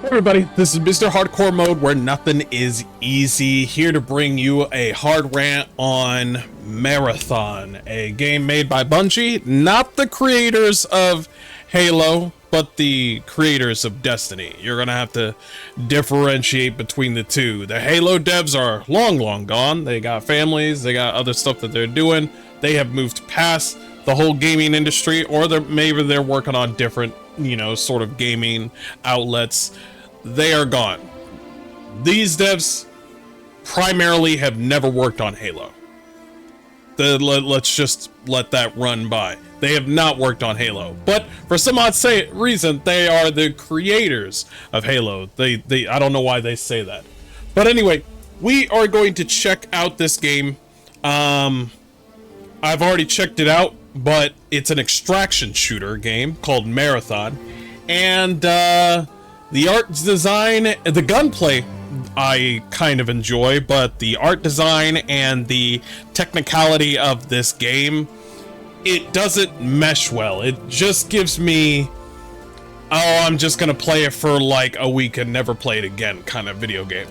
Hey everybody, this is Mr. Hardcore Mode, where nothing is easy, here to bring you a hard rant on Marathon, a game made by Bungie, not the creators of Halo, but the creators of Destiny. You're gonna have to differentiate between the two. The Halo devs are long gone. They got families, they got other stuff that they're doing. They have moved past the whole gaming industry, or maybe they're working on different, sort of gaming outlets. They are gone. These devs primarily have never worked on Halo. Let's just let that run by. They have not worked on Halo, but for some odd reason, they are the creators of Halo. I don't know why they say that, but anyway, we are going to check out this game. I've already checked it out, but it's an extraction shooter game called Marathon, and the art design, the gunplay, I kind of enjoy, but the art design and the technicality of this game, it doesn't mesh well. It just gives me, oh, I'm just gonna play it for like a week and never play it again kind of video game.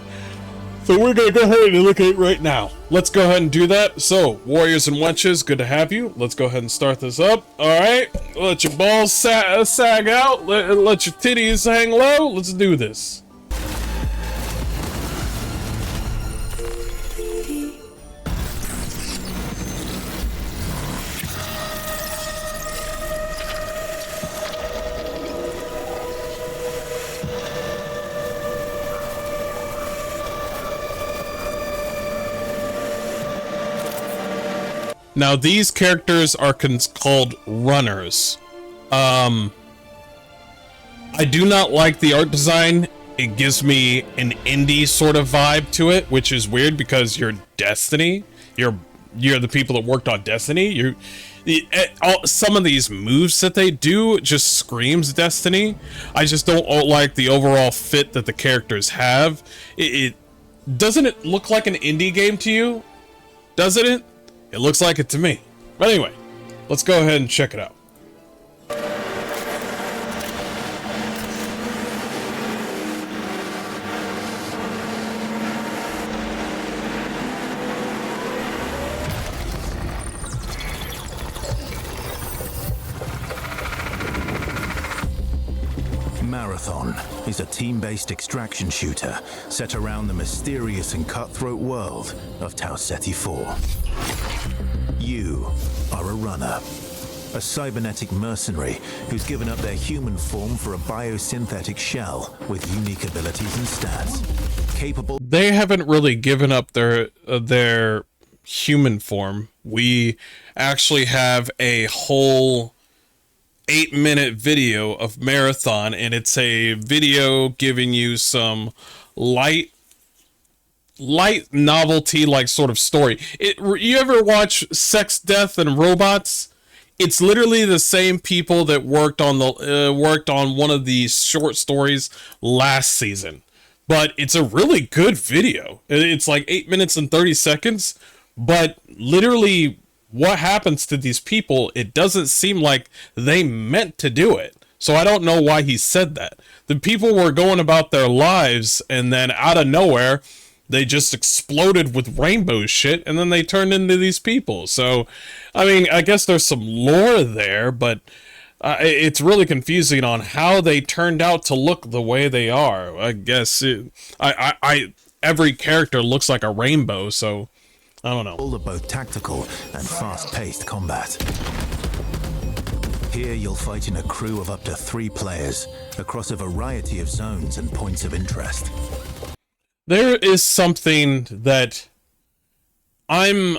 So we're gonna go ahead and look at it right now. Let's go ahead and do that. So, warriors and wenches, good to have you. Let's go ahead and start this up. Alright, let your balls sag out, let your titties hang low. Let's do this. Now, these characters are called runners. I do not like the art design. It gives me an indie sort of vibe to it, which is weird because you're Destiny. You're the people that worked on Destiny. Some of these moves that they do just screams Destiny. I just don't like the overall fit that the characters have. Doesn't it look like an indie game to you? Doesn't it? It looks like it to me. But anyway, let's go ahead and check it out. Marathon is a team-based extraction shooter set around the mysterious and cutthroat world of Tau Ceti 4. You are a runner, a cybernetic mercenary who's given up their human form for a biosynthetic shell with unique abilities and stats. Capable. They haven't really given up their human form. We actually have a whole 8-minute video of Marathon, and it's a video giving you some light novelty, like, sort of story. You ever watch Sex, Death, and Robots? It's literally the same people that worked on one of these short stories last season, but it's a really good video. It's like 8 minutes and 30 seconds, but literally what happens to these people, it doesn't seem like they meant to do it. So I don't know why he said that. The people were going about their lives, and then out of nowhere, they just exploded with rainbow shit, and then they turned into these people. So, I mean, I guess there's some lore there, but it's really confusing on how they turned out to look the way they are. I guess every character looks like a rainbow, so I don't know. All of both tactical and fast-paced combat. Here you'll fight in a crew of up to 3 players across a variety of zones and points of interest. There is something that I'm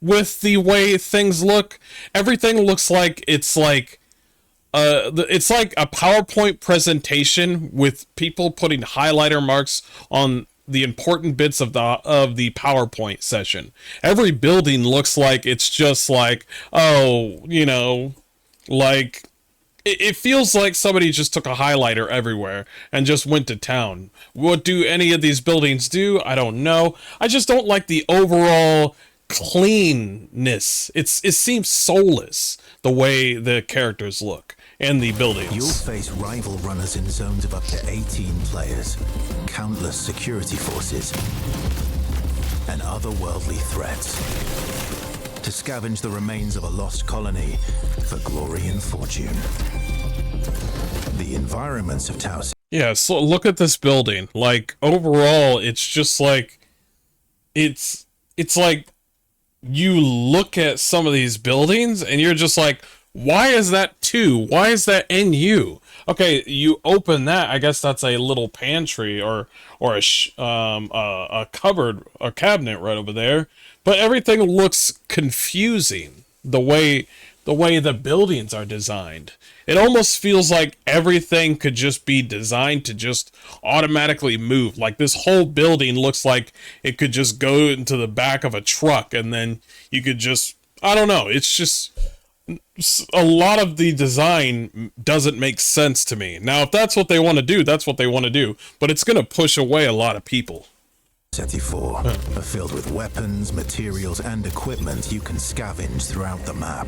with the way things look. Everything looks like it's like a PowerPoint presentation with people putting highlighter marks on the important bits of the PowerPoint session. Every building looks like it's just like, oh, like it feels like somebody just took a highlighter everywhere and just went to town. What do any of these buildings do? I don't know. I just don't like the overall cleanness. It seems soulless the way the characters look. and the You'll buildings. face rival runners in zones of up to 18 players, countless security forces, and otherworldly threats. To scavenge the remains of a lost colony for glory and fortune. The environments of Tau Ceti. Yeah, so look at this building. Like, overall, it's just like, it's like, you look at some of these buildings and you're just like, why is that 2? Why is that NU? Okay, you open that, I guess that's a little pantry or a cupboard, a cabinet right over there. But everything looks confusing the way the buildings are designed. It almost feels like everything could just be designed to just automatically move. Like this whole building looks like it could just go into the back of a truck and then you could just, I don't know. It's just, a lot of the design doesn't make sense to me. Now, if that's what they want to do, that's what they want to do. But it's going to push away a lot of people. Ceti 4 are filled with weapons, materials, and equipment you can scavenge throughout the map.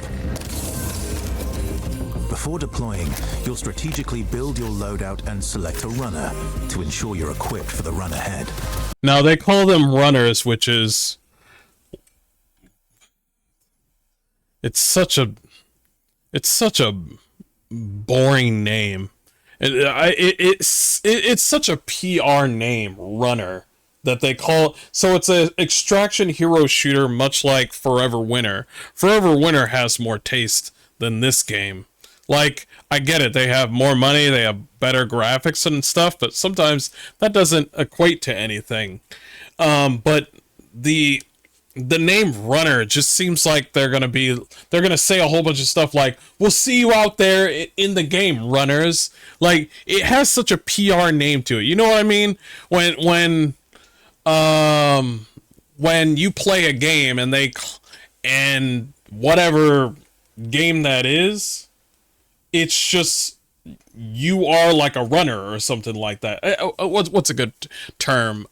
Before deploying, you'll strategically build your loadout and select a runner to ensure you're equipped for the run ahead. Now, they call them runners, which is... It's such a boring name. It's such a PR name, runner, that they call. So it's an extraction hero shooter, much like Forever Winter. Forever Winter has more taste than this game. Like, I get it, they have more money, they have better graphics and stuff, but sometimes that doesn't equate to anything. But the name Runner just seems like they're gonna say a whole bunch of stuff like, we'll see you out there in the game, runners. Like, it has such a PR name to it. You know what I mean? When you play a game and whatever game that is, it's just, you are like a runner or something like that. What's a good term?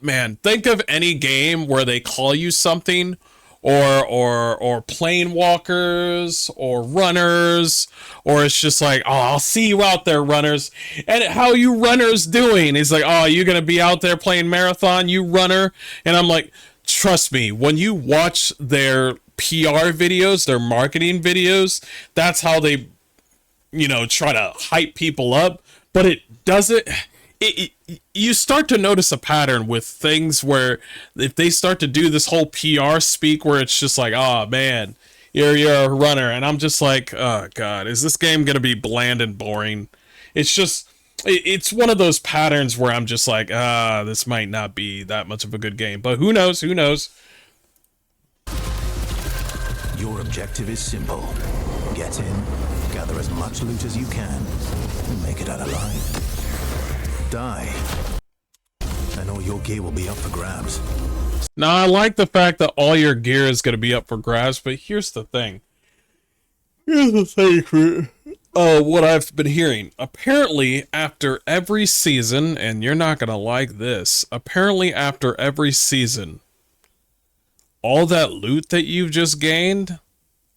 Man, think of any game where they call you something, or plane walkers, or runners, or it's just like, oh, I'll see you out there, runners. And how you runners doing? It's like, oh, you gonna be out there playing marathon, you runner? And I'm like, trust me, when you watch their PR videos, their marketing videos, that's how they, try to hype people up. But it doesn't. You start to notice a pattern with things where if they start to do this whole PR speak where it's just like, oh man, you're a runner, and I'm just like, oh god, is this game gonna be bland and boring? It's one of those patterns where I'm just like, this might not be that much of a good game, but who knows? Your objective is simple. Get in, gather as much loot as you can, and make it out alive. Die, and all your gear will be up for grabs. Now, I like the fact that all your gear is going to be up for grabs, but here's the thing. What I've been hearing. Apparently, after every season, and you're not going to like this, apparently after every season, all that loot that you've just gained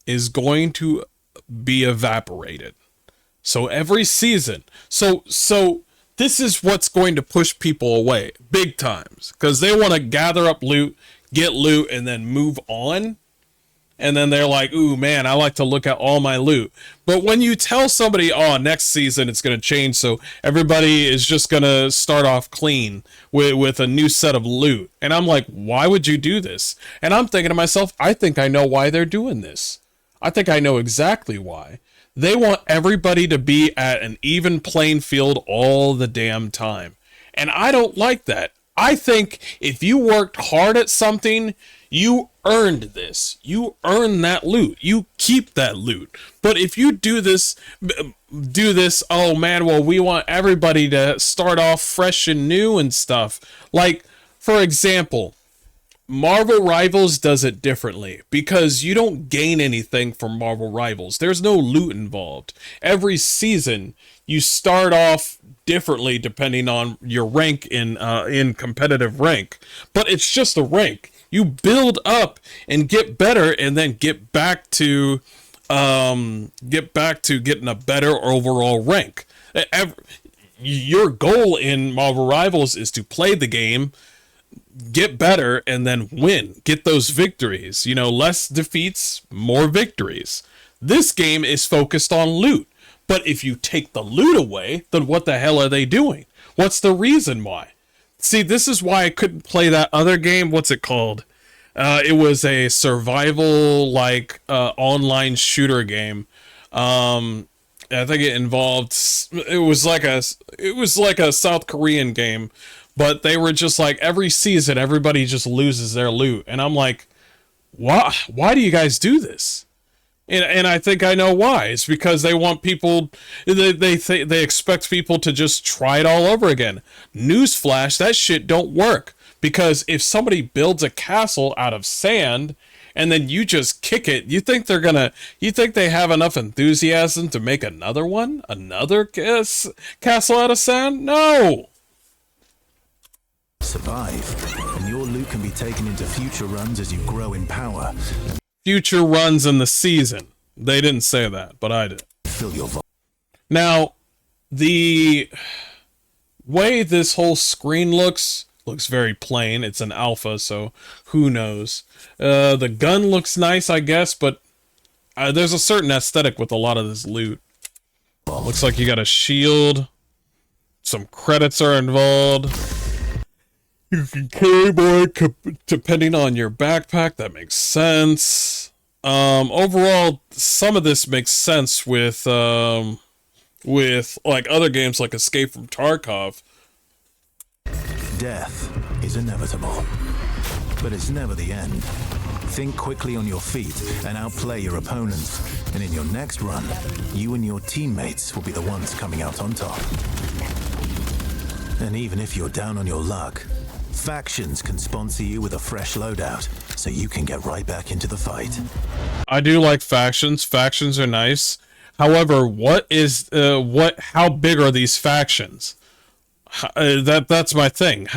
is going to be evaporated. So every season. So this is what's going to push people away big times, because they want to gather up loot, get loot, and then move on. And then they're like, ooh, man, I like to look at all my loot. But when you tell somebody, oh, next season it's going to change, so everybody is just going to start off clean with a new set of loot. And I'm like, why would you do this? And I'm thinking to myself, I think I know why they're doing this. I think I know exactly why. They want everybody to be at an even playing field all the damn time. And I don't like that. I think if you worked hard at something, you earned this. You earn that loot. You keep that loot. But if you do this, oh man, well, we want everybody to start off fresh and new and stuff. Like, for example, Marvel Rivals does it differently because you don't gain anything from Marvel Rivals. There's no loot involved. Every season, you start off differently depending on your rank in competitive rank. But it's just a rank. You build up and get better and then get back to get back to getting a better overall rank. Your goal in Marvel Rivals is to play the game, get better, and then win. Get those victories. You know, less defeats, more victories. This game is focused on loot. But if you take the loot away, then what the hell are they doing? What's the reason why? See, this is why I couldn't play that other game. What's it called? It was a survival, like, online shooter game. I think it involved, it was like a South Korean game, but they were just like, every season, everybody just loses their loot. And I'm like, why do you guys do this? And I think I know why. It's because they want people, they expect people to just try it all over again. Newsflash, that shit don't work. Because if somebody builds a castle out of sand and then you just kick it, you think they have enough enthusiasm to make another one? Another castle out of sand? No! Survive, and your loot can be taken into future runs as you grow in power. Future runs in the season. They didn't say that, but I did. Fill your now, the way this whole screen looks very plain. It's an alpha, so who knows. The gun looks nice, I guess, but there's a certain aesthetic with a lot of this loot. Looks like you got a shield. Some credits are involved. You can carry more depending on your backpack. That makes sense. Overall, some of this makes sense with like other games like Escape from Tarkov. Death is inevitable, but it's never the end. Think quickly on your feet and outplay your opponents, and in your next run, you and your teammates will be the ones coming out on top. And even if you're down on your luck, factions can sponsor you with a fresh loadout, so you can get right back into the fight. I do like factions. Factions are nice. However, how big are these factions? That's my thing.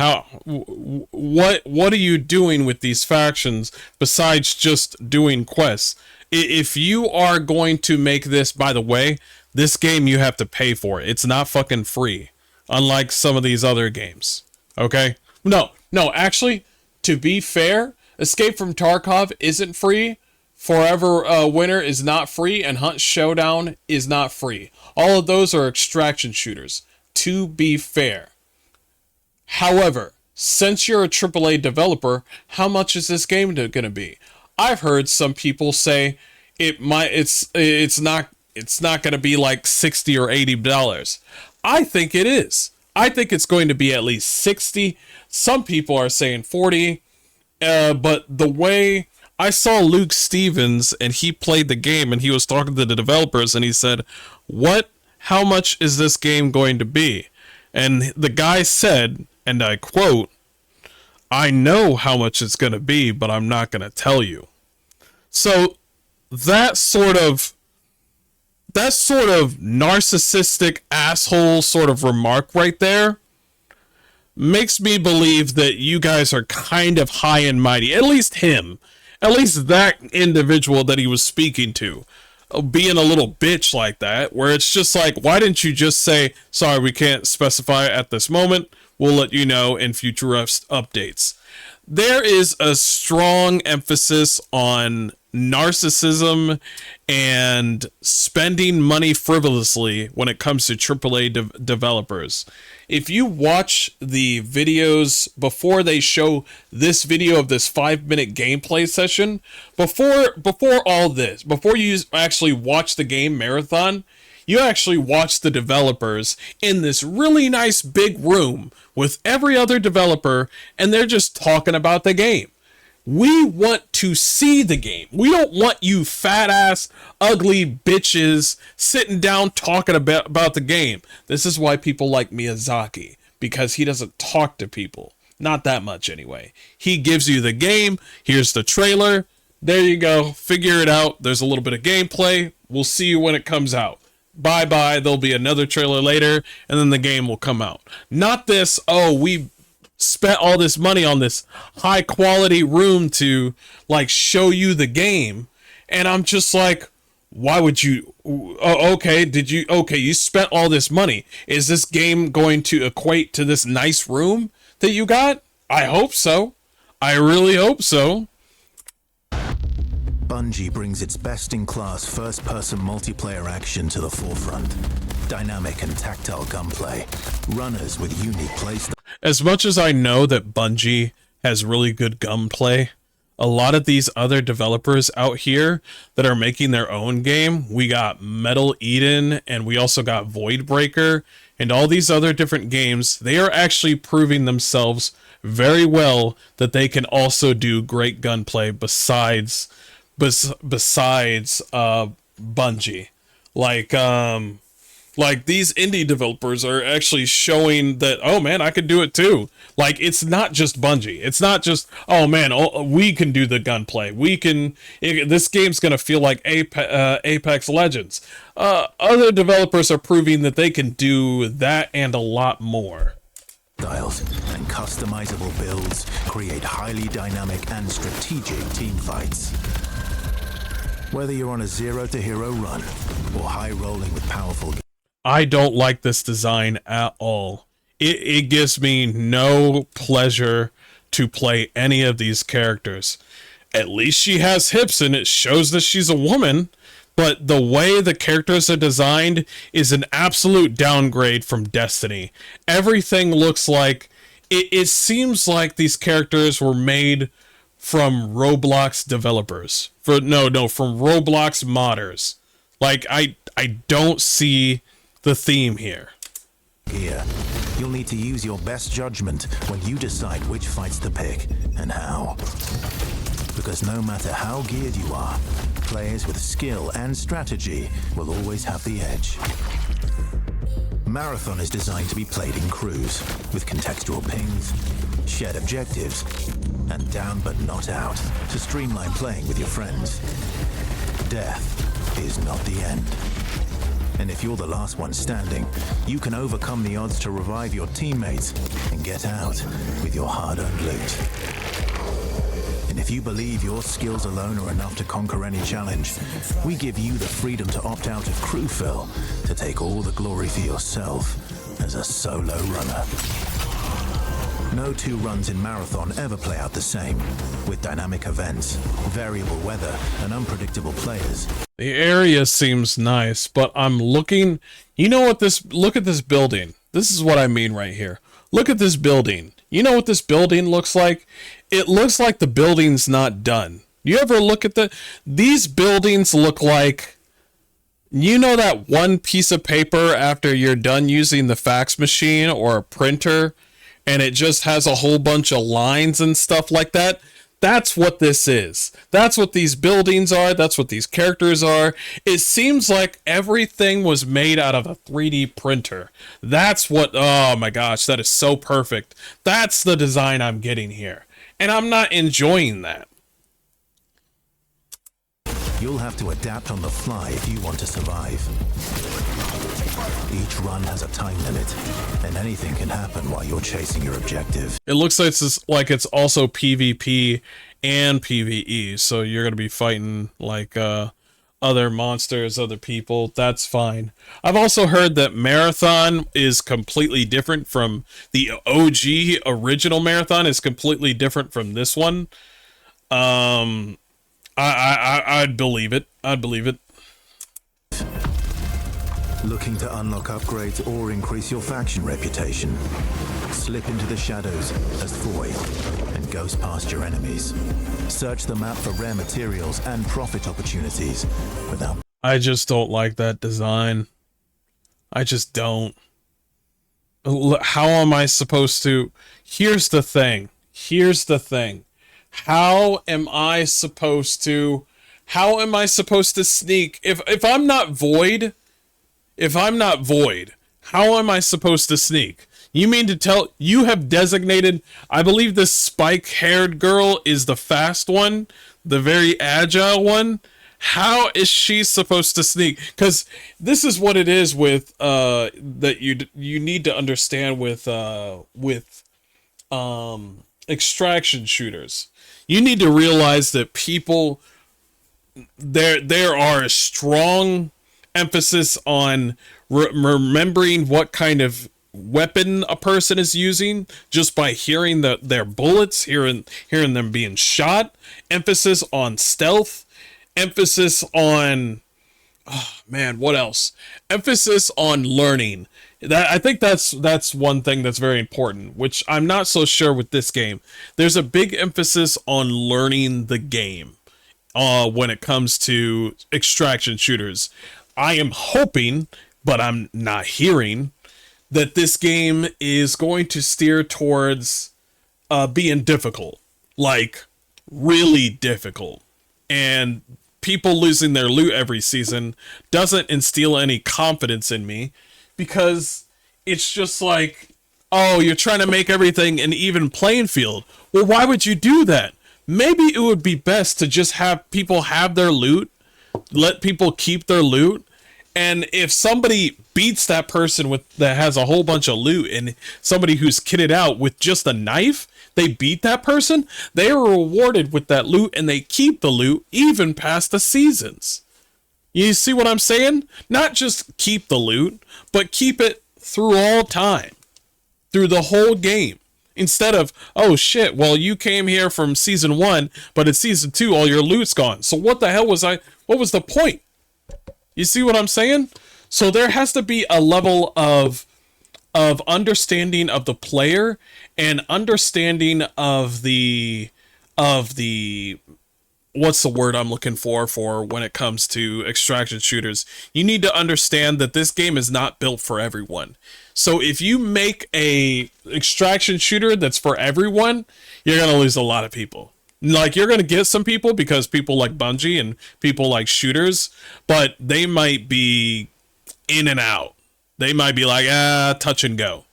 What are you doing with these factions besides just doing quests? If you are going to make this, by the way, this game you have to pay for it. It's not fucking free, unlike some of these other games. Okay? No, actually, to be fair, Escape from Tarkov isn't free. Forever Winter is not free, and Hunt Showdown is not free. All of those are extraction shooters, to be fair. However, since you're a AAA developer, how much is this game going to be? I've heard some people say it's not going to be like $60 or $80. I think it is. I think it's going to be at least 60. Some people are saying 40. But the way I saw Luke Stevens and he played the game and he was talking to the developers and he said, how much is this game going to be? And the guy said, and I quote, "I know how much it's going to be, but I'm not going to tell you." So that sort of narcissistic asshole sort of remark right there makes me believe that you guys are kind of high and mighty. At least him. At least that individual that he was speaking to. Being a little bitch like that, where it's just like, why didn't you just say, sorry, we can't specify at this moment. We'll let you know in future updates. There is a strong emphasis on narcissism and spending money frivolously when it comes to AAA developers. If you watch the videos before they show this video of this 5-minute gameplay session, before all this, before you actually watch the game marathon, you actually watch the developers in this really nice big room with every other developer, and they're just talking about the game. We want to see the game. We don't want you fat ass, ugly bitches sitting down talking about the game. This is why people like Miyazaki, because he doesn't talk to people. Not that much anyway. He gives you the game. Here's the trailer. There you go. Figure it out. There's a little bit of gameplay. We'll see you when it comes out. Bye-bye. There'll be another trailer later, and then the game will come out. Not this, we spent all this money on this high quality room to like show you the game, and I'm just like, Why would you? Oh, okay, okay, you spent all this money. Is this game going to equate to this nice room that you got? I hope so. I really hope so. Bungie brings its best-in-class first-person multiplayer action to the forefront. Dynamic and tactile gunplay. Runners with unique playstyle. As much as I know that Bungie has really good gunplay, a lot of these other developers out here that are making their own game, we got Metal Eden and we also got Voidbreaker and all these other different games, they are actually proving themselves very well that they can also do great gunplay besides Bungie. Like these indie developers are actually showing that, oh man, I could do it too. Like, it's not just Bungie. It's not just, oh man, we can do the gunplay. This game's gonna feel like Apex Legends. Other developers are proving that they can do that and a lot more. Styles and customizable builds create highly dynamic and strategic team fights. Whether you're on a zero-to-hero run or high-rolling with powerful... I don't like this design at all. It gives me no pleasure to play any of these characters. At least she has hips and it shows that she's a woman, but the way the characters are designed is an absolute downgrade from Destiny. Everything looks like... It seems like these characters were made from Roblox developers. From Roblox modders. Like, I don't see the theme here. Here, you'll need to use your best judgment when you decide which fights to pick and how. Because no matter how geared you are, players with skill and strategy will always have the edge. Marathon is designed to be played in crews, with contextual pings, shared objectives, and down but not out, to streamline playing with your friends. Death is not the end. And if you're the last one standing, you can overcome the odds to revive your teammates and get out with your hard-earned loot. And if you believe your skills alone are enough to conquer any challenge, we give you the freedom to opt out of crew fill to take all the glory for yourself as a solo runner. No two runs in Marathon ever play out the same, with dynamic events, variable weather, and unpredictable players. The area seems nice, but I'm looking... You know what look at this building. This is what I mean right here. Look at this building. You know what this building looks like? It looks like the building's not done. You ever look at these buildings look like... You know that one piece of paper after you're done using the fax machine or a printer, and it just has a whole bunch of lines and stuff like that? That's what this is. That's what these buildings are. That's what these characters are. It seems like everything was made out of a 3D printer. That's what... Oh my gosh, that is so perfect. That's the design I'm getting here. And I'm not enjoying that. You'll have to adapt on the fly if you want to survive. Each run has a time limit, and anything can happen while you're chasing your objective. It looks like it's also PvP and PvE, so you're gonna be fighting like other monsters, other people. That's fine. I've also heard that Marathon is completely different from the OG original Marathon. Is completely different from this one. I'd believe it. I'd believe it. Looking to unlock upgrades or increase your faction reputation? Slip into the shadows as Void and ghost past your enemies. Search the map for rare materials and profit opportunities without... I just don't like that design. I just don't. How am I supposed to... Here's the thing. Here's the thing. How am I supposed to sneak? If I'm not Void... If I'm not Void, how am I supposed to sneak? You mean to tell... You have designated... I believe this spike-haired girl is the fast one. The very agile one. How is she supposed to sneak? Because this is what it is with... that you need to understand with extraction shooters. You need to realize that people there are a strong emphasis on remembering what kind of weapon a person is using just by hearing their bullets, hearing them being shot. Emphasis on stealth. Emphasis on, oh man, what else? Emphasis on learning. I think that's one thing that's very important, which I'm not so sure with this game. There's a big emphasis on learning the game when it comes to extraction shooters. I am hoping, but I'm not hearing, that this game is going to steer towards being difficult, like really difficult. And people losing their loot every season doesn't instill any confidence in me, because it's just like, oh, you're trying to make everything an even playing field. Well, why would you do that? Maybe it would be best to just have people have their loot, let people keep their loot, and if somebody beats that person that has a whole bunch of loot, and somebody who's kitted out with just a knife, they beat that person, they are rewarded with that loot, and they keep the loot even past the seasons. You see what I'm saying? Not just keep the loot, but keep it through all time, through the whole game. Instead of, oh shit, well, you came here from season 1, but in season 2, all your loot's gone. So what the hell what was the point? You see what I'm saying? So there has to be a level of understanding of the player and understanding of the what's the word I'm looking for when it comes to extraction shooters. You need to understand that this game is not built for everyone. So if you make a extraction shooter that's for everyone, you're going to lose a lot of people. Like, you're going to get some people because people like Bungie and people like shooters, but they might be in and out. They might be like, touch and go.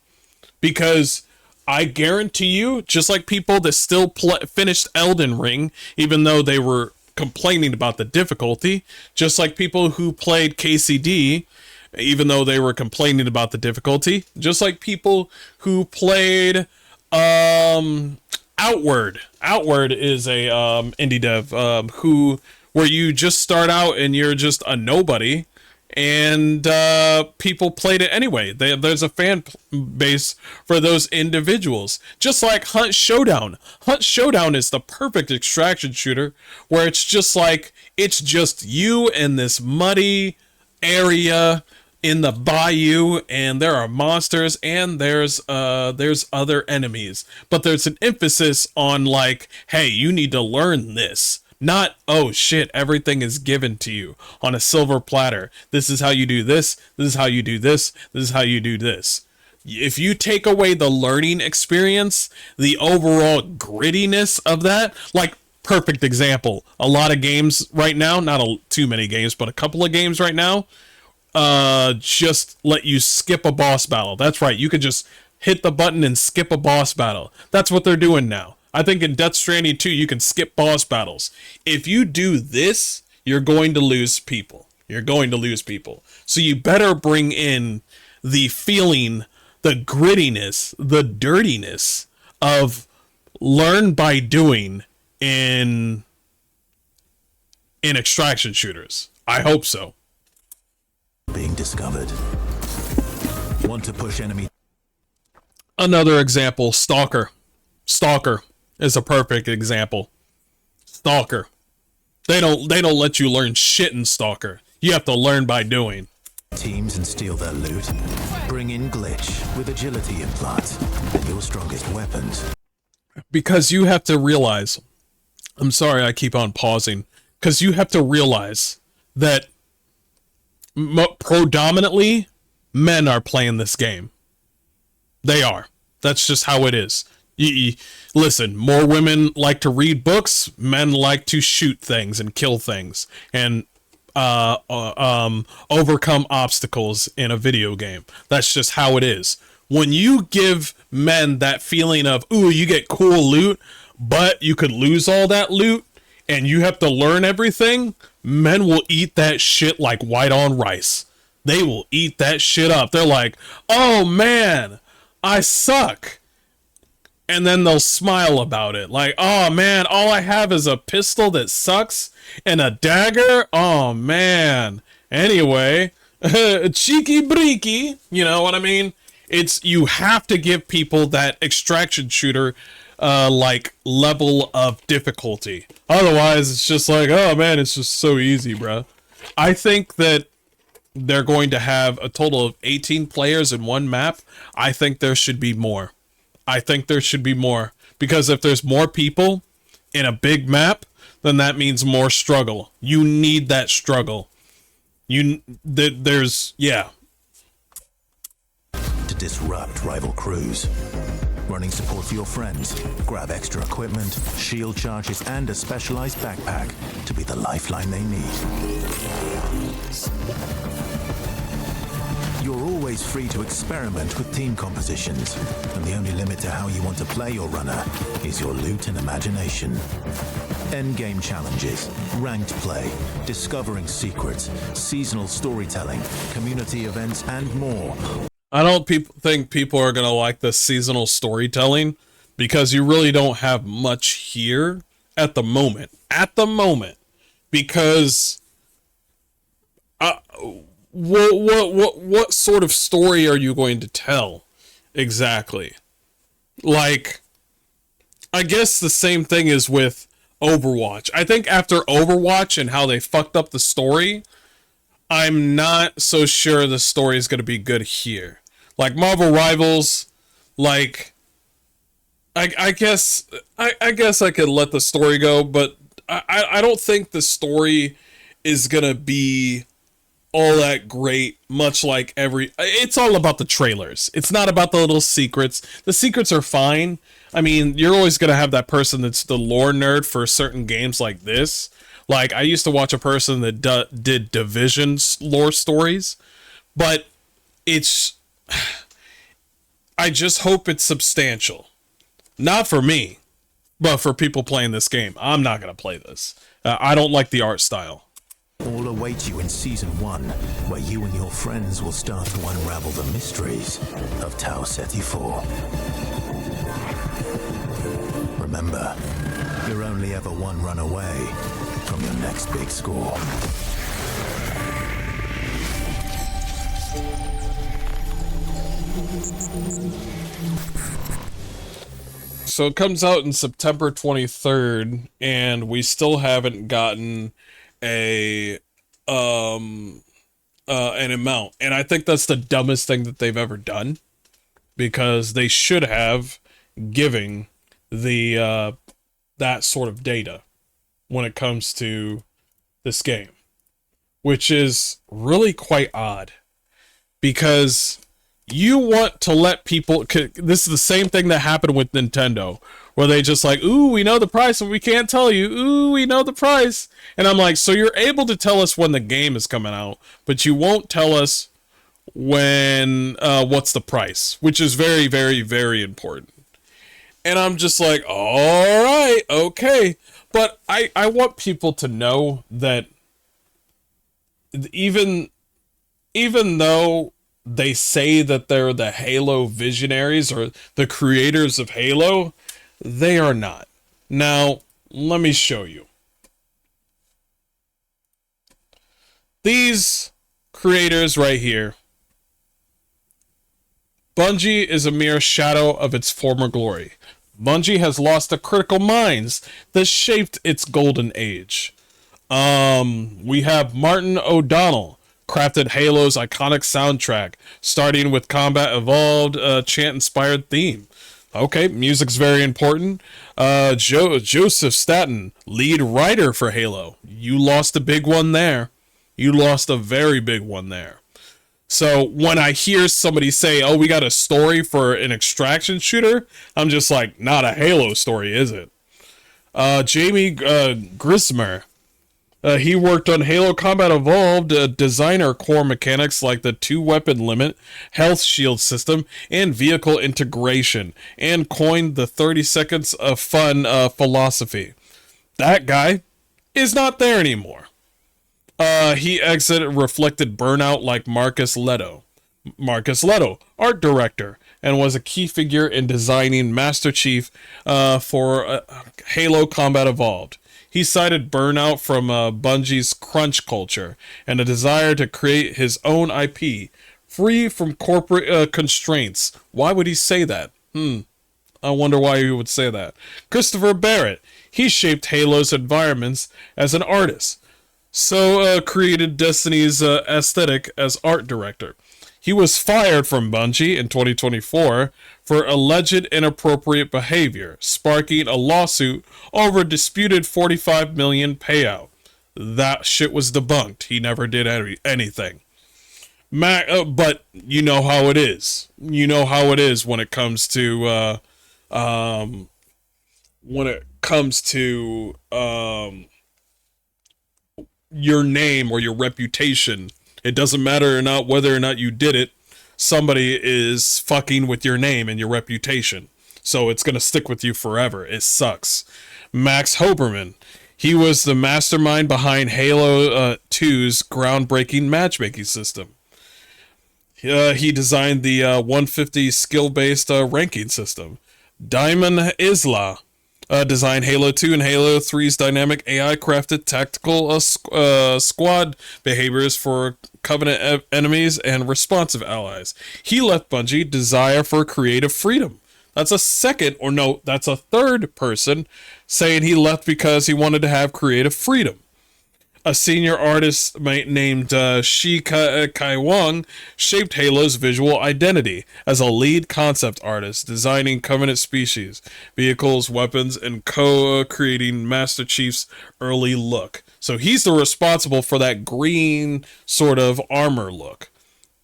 Because I guarantee you, just like people that still finished Elden Ring, even though they were complaining about the difficulty, just like people who played KCD, even though they were complaining about the difficulty, just like people who played Outward. Outward is a indie dev where you just start out and you're just a nobody, and people played it anyway. There's a fan base for those individuals. Just like Hunt Showdown. Hunt Showdown is the perfect extraction shooter where it's just you in this muddy area in the bayou, and there are monsters and there's other enemies, but there's an emphasis on like, hey, you need to learn this. Not, oh shit, everything is given to you on a silver platter. This is how you do this. This is how you do this. This is how you do this. If you take away the learning experience, the overall grittiness of that, like, perfect example, a lot of games right now, not too many games, but a couple of games right now, just let you skip a boss battle. That's right, you could just hit the button and skip a boss battle. That's what they're doing now. I think in Death Stranding 2, you can skip boss battles. If you do this, you're going to lose people. You're going to lose people. So you better bring in the feeling, the grittiness, the dirtiness of learn by doing in extraction shooters. I hope so. Being discovered. Want to push enemy. Another example, Stalker. Stalker is a perfect example. Stalker. They don't let you learn shit in Stalker. You have to learn by doing. Teams and steal their loot. Bring in Glitch with agility implants and your strongest weapons. Because you have to realize, I'm sorry I keep on pausing, because you have to realize that predominantly men are playing this game. They are. That's just how it is. Listen, more women like to read books, men like to shoot things and kill things and overcome obstacles in a video game. That's just how it is. When you give men that feeling of, ooh, you get cool loot, but you could lose all that loot and you have to learn everything, men will eat that shit like white on rice. They will eat that shit up. They're like, oh man, I suck. and then they'll smile about it. Like, oh man, all I have is a pistol that sucks and a dagger? Oh man. Anyway, cheeky breaky, you know what I mean? You have to give people that extraction shooter like level of difficulty. Otherwise, it's just like, oh man, it's just so easy, bro. I think that they're going to have a total of 18 players in one map. I think there should be more. Because if there's more people in a big map, then that means more struggle. You need that struggle. There's, yeah. To disrupt rival crews. Running support for your friends. Grab extra equipment, shield charges, and a specialized backpack to be the lifeline they need. You're always free to experiment with team compositions, and the only limit to how you want to play your runner is your loot and imagination. Endgame challenges, ranked play, discovering secrets, seasonal storytelling, community events, and more. I don't think people are going to like the seasonal storytelling because you really don't have much here at the moment. Because what sort of story are you going to tell exactly? Like, I guess the same thing is with Overwatch. I think after Overwatch and how they fucked up the story, I'm not so sure the story is going to be good here. Like Marvel Rivals, like I guess I could let the story go, but I don't think the story is gonna be all that great, much like it's all about the trailers. It's not about the little secrets. The secrets are fine. I mean, you're always gonna have that person that's the lore nerd for certain games like this. Like, I used to watch a person that did Division lore stories, but I just hope it's substantial. Not for me, but for people playing this game. I'm not gonna play this. I don't like the art style. All await you in Season 1, where you and your friends will start to unravel the mysteries of Tau Ceti 4. Remember, you're only ever one run away from your next big score. So it comes out in September 23rd, and we still haven't gotten an amount. And I think that's the dumbest thing that they've ever done, because they should have given the that sort of data when it comes to this game, which is really quite odd, because you want to let people, this is the same thing that happened with Nintendo, where they just like, ooh, we know the price and we can't tell you. Ooh, we know the price. And I'm like, so you're able to tell us when the game is coming out, but you won't tell us when, what's the price, which is very, very, very important. And I'm just like, all right, okay. But I want people to know that even though they say that they're the Halo visionaries or the creators of Halo, they are not. Now, let me show you. These creators right here. Bungie is a mere shadow of its former glory. Bungie has lost the critical minds that shaped its golden age. We have Martin O'Donnell, crafted Halo's iconic soundtrack, starting with Combat Evolved chant-inspired theme. Okay, music's very important. Joseph Staten, lead writer for Halo. You lost a big one there. You lost a very big one there. So when I hear somebody say, oh, we got a story for an extraction shooter, I'm just like, not a Halo story, is it? Jamie Grismer. He worked on Halo Combat Evolved, designer core mechanics like the 2-weapon limit, health shield system, and vehicle integration, and coined the 30 seconds of fun philosophy. That guy is not there anymore. He exited reflected burnout like Marcus Leto. Marcus Leto, art director, and was a key figure in designing Master Chief for Halo Combat Evolved. He cited burnout from Bungie's crunch culture and a desire to create his own IP, free from corporate constraints. Why would he say that? I wonder why he would say that. Christopher Barrett. He shaped Halo's environments as an artist, so created Destiny's aesthetic as art director. He was fired from Bungie in 2024 for alleged inappropriate behavior, sparking a lawsuit over a disputed $45 million payout. That shit was debunked. He never did anything. But you know how it is. You know how it is when it comes to your name or your reputation. It doesn't matter or not whether or not you did it. Somebody is fucking with your name and your reputation. So it's going to stick with you forever. It sucks. Max Hoberman. He was the mastermind behind Halo 2's groundbreaking matchmaking system. He designed the 150 skill-based ranking system. Diamond Isla designed Halo 2 and Halo 3's dynamic AI-crafted tactical squad behaviors for Covenant enemies and responsive allies. He left Bungie desire for creative freedom. That's a third person saying he left because he wanted to have creative freedom. A senior artist named Shi Kai Wang shaped Halo's visual identity as a lead concept artist, designing Covenant species, vehicles, weapons, and co-creating Master Chief's early look. So he's the responsible for that green sort of armor look.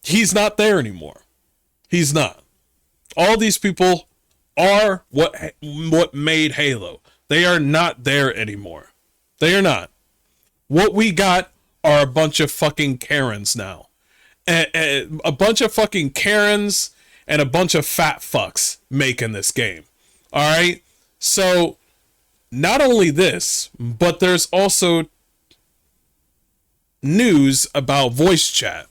He's not there anymore. He's not. All these people are what made Halo. They are not there anymore. They are not. What we got are a bunch of fucking Karens now. A bunch of fucking Karens and a bunch of fat fucks making this game. Alright? So, not only this, but there's also news about voice chat.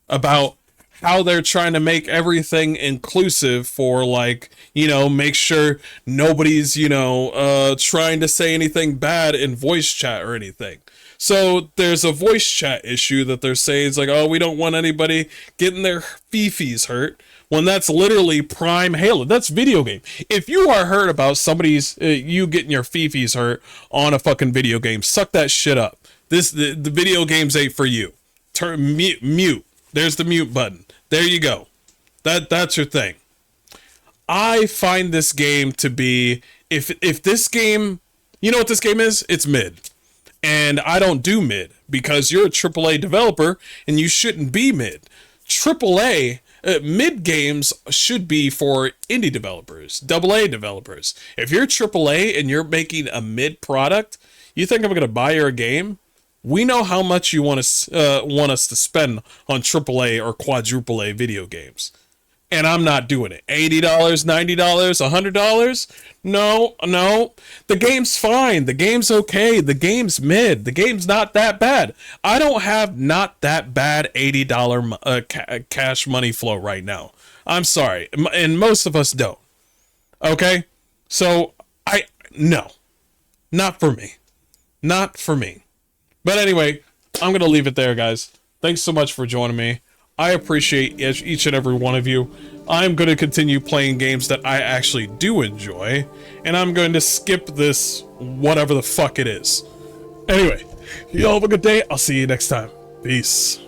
About how they're trying to make everything inclusive for, like, make sure nobody's, trying to say anything bad in voice chat or anything. So there's a voice chat issue that they're saying it's like, oh, we don't want anybody getting their fifis hurt, when that's literally prime Halo. That's video game. If you are hurt about somebody's you getting your fifis hurt on a fucking video game, suck that shit up. The video games ain't for you. Turn mute. There's the mute button. There you go. That's your thing. I find this game to be, if this game, you know what this game is? It's mid. And I don't do mid because you're a AAA developer and you shouldn't be mid. AAA, mid games should be for indie developers, AA developers. If you're AAA and you're making a mid product, you think I'm going to buy your game? We know how much you want us to spend on AAA or quadruple A video games. And I'm not doing it. $80, $90, $100? No. The game's fine. The game's okay. The game's mid. The game's not that bad. I don't have not that bad $80 cash money flow right now. I'm sorry. And most of us don't. Okay? So, no. Not for me. Not for me. But anyway, I'm going to leave it there, guys. Thanks so much for joining me. I appreciate each and every one of you. I'm going to continue playing games that I actually do enjoy, and I'm going to skip this whatever the fuck it is. Anyway, y'all have a good day. I'll see you next time. Peace.